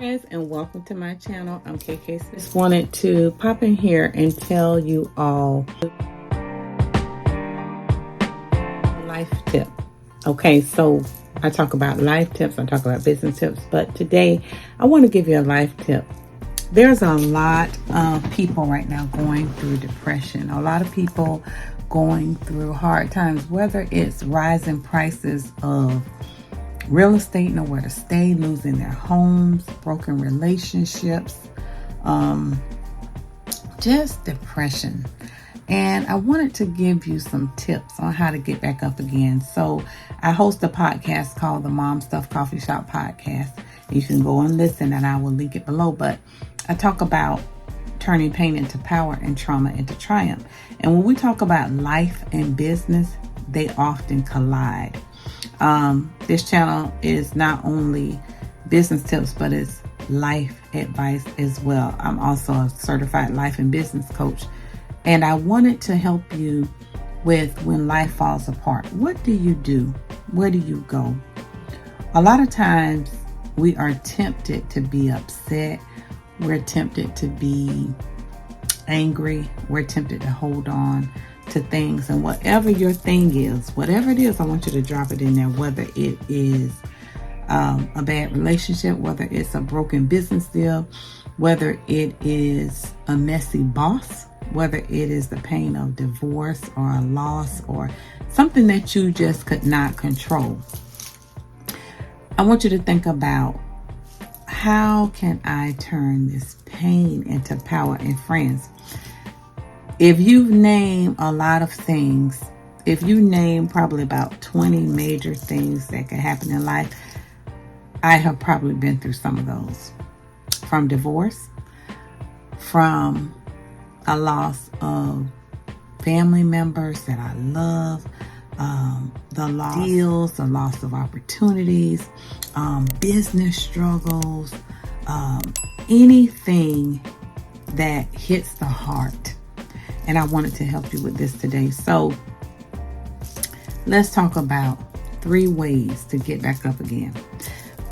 Friends, and welcome to my channel. I'm KK. Just wanted to pop in here and tell you all a life tip. Okay, so I talk about life tips, I talk about business tips, but today I want to give you a life tip. There's a lot of people right now going through depression, a lot of people going through hard times, whether it's rising prices of real estate, nowhere to stay, losing their homes, broken relationships, just depression. And I wanted to give you some tips on how to get back up again. So I host a podcast called the Mom Stuff Coffee Shop Podcast. You can go and listen, and I will link it below. But I talk about turning pain into power and trauma into triumph. And when we talk about life and business, they often collide. This channel is not only business tips, but it's life advice as well. I'm also a certified life and business coach, and I wanted to help you with when life falls apart. What do you do? Where do you go? A lot of times we are tempted to be upset. We're tempted to be angry. We're tempted to hold on to things, and whatever your thing is, whatever it is, I want you to drop it in there, whether it is a bad relationship, whether it's a broken business deal, whether it is a messy boss, whether it is the pain of divorce or a loss or something that you just could not control. I want you to think about, how can I turn this pain into power? And friends, if you name a lot of things, if you name probably about 20 major things that can happen in life, I have probably been through some of those. From divorce, from a loss of family members that I love, the loss of deals, the loss of opportunities, business struggles, anything that hits the heart. And I wanted to help you with this today. So let's talk about 3 ways to get back up again.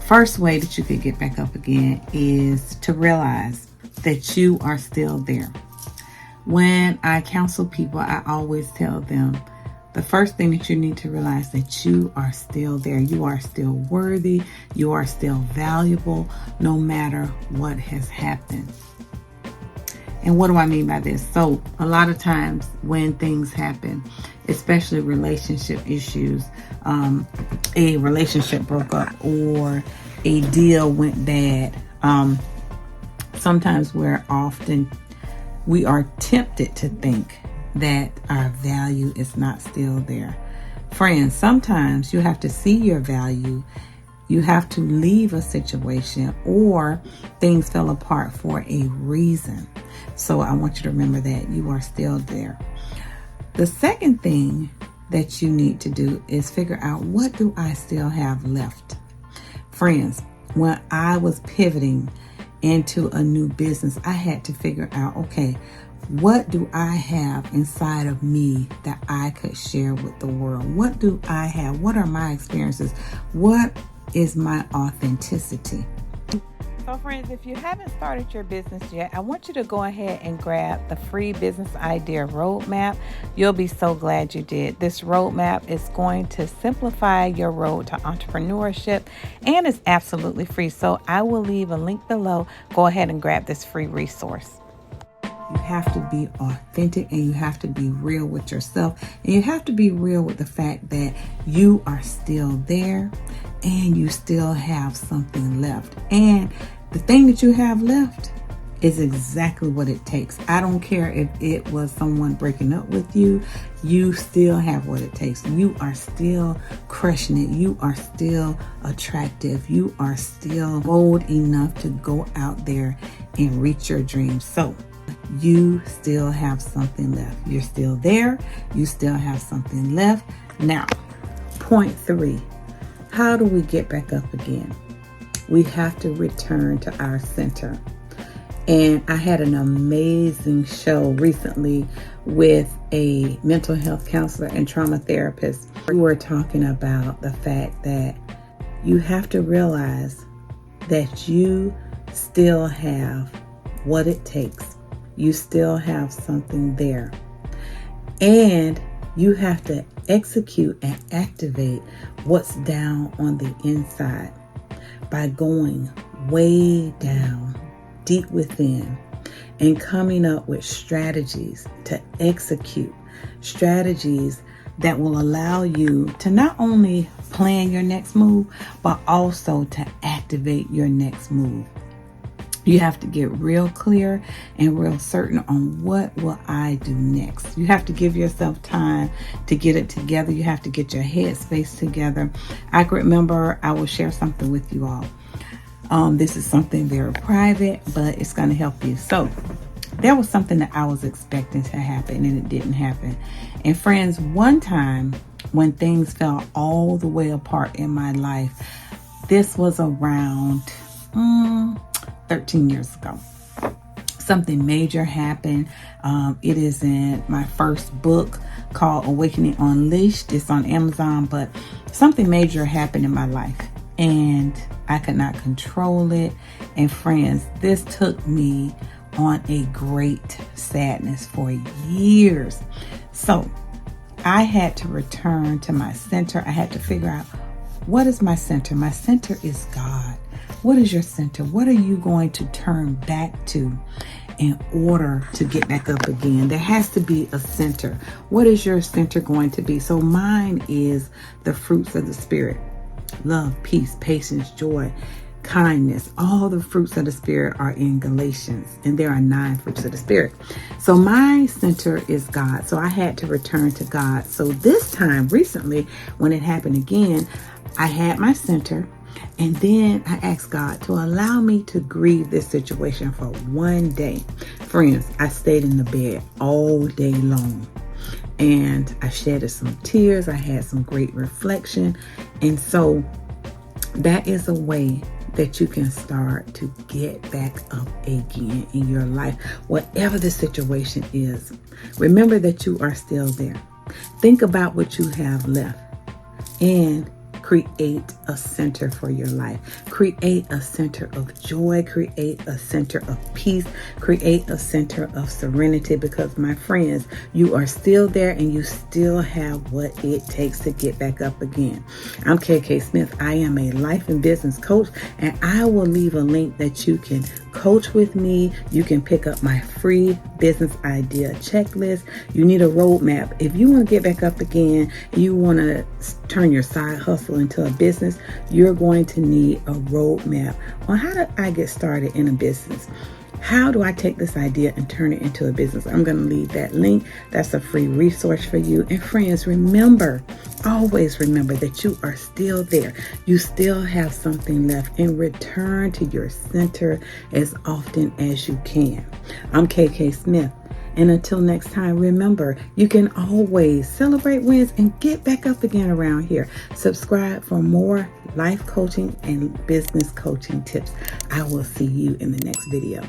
First way that you could get back up again is to realize that you are still there. When I counsel people, I always tell them, the first thing that you need to realize that you are still there. You are still worthy. You are still valuable, no matter what has happened. And what do I mean by this? So a lot of times when things happen, especially relationship issues, a relationship broke up or a deal went bad, sometimes we are tempted to think that our value is not still there. Friends, sometimes you have to see your value. You have to leave a situation, or things fell apart for a reason. So I want you to remember that you are still there. The second thing that you need to do is figure out, what do I still have left? Friends, when I was pivoting into a new business, I had to figure out, okay, what do I have inside of me that I could share with the world? What do I have? What are my experiences? What is my authenticity? So friends, if you haven't started your business yet, I want you to go ahead and grab the free business idea roadmap. You'll be so glad you did. This roadmap is going to simplify your road to entrepreneurship, and it's absolutely free. So I will leave a link below. Go ahead and grab this free resource. You have to be authentic, and you have to be real with yourself, and you have to be real with the fact that you are still there and you still have something left. And the thing that you have left is exactly what it takes. I don't care if it was someone breaking up with you, you still have what it takes. You are still crushing it. You are still attractive. You are still bold enough to go out there and reach your dreams. So you still have something left. You're still there. You still have something left. Now, point 3, how do we get back up again? We have to return to our center. And I had an amazing show recently with a mental health counselor and trauma therapist. We were talking about the fact that you have to realize that you still have what it takes. You still have something there. And you have to execute and activate what's down on the inside by going way down, deep within, and coming up with strategies to execute, strategies that will allow you to not only plan your next move, but also to activate your next move. You have to get real clear and real certain on what will I do next. You have to give yourself time to get it together. You have to get your headspace together. I can remember, I will share something with you all. This is something very private, but it's going to help you. So there was something that I was expecting to happen and it didn't happen. And friends, one time when things fell all the way apart in my life, this was around 13 years ago. Something major happened. It is in my first book called Awakening Unleashed. It's on Amazon, but something major happened in my life and I could not control it. And friends, this took me on a great sadness for years. So I had to return to my center. I had to figure out, what is my center? My center is God. What is your center? What are you going to turn back to in order to get back up again? There has to be a center. What is your center going to be? So mine is the fruits of the Spirit. Love, peace, patience, joy, kindness. All the fruits of the Spirit are in Galatians, and there are 9 fruits of the Spirit. So my center is God. So I had to return to God. So this time, recently, when it happened again, I had my center, and then I asked God to allow me to grieve this situation for one day. Friends, I stayed in the bed all day long. And I shedded some tears. I had some great reflection. And so that is a way that you can start to get back up again in your life. Whatever the situation is, remember that you are still there. Think about what you have left and create a center for your life. Create a center of joy. Create a center of peace. Create a center of serenity, because my friends, you are still there and you still have what it takes to get back up again. I'm KK Smith. I am a life and business coach, and I will leave a link that you can coach with me. You can pick up my free business idea checklist. You need a roadmap. If you want to get back up again, you want to turn your side hustle into a business, you're going to need a roadmap on how do I get started in a business. How do I take this idea and turn it into a business? I'm going to leave that link. That's a free resource for you. And friends, remember, always remember that you are still there. You still have something left, and return to your center as often as you can. I'm KK Smith. And until next time, remember, you can always celebrate wins and get back up again around here. Subscribe for more life coaching and business coaching tips. I will see you in the next video.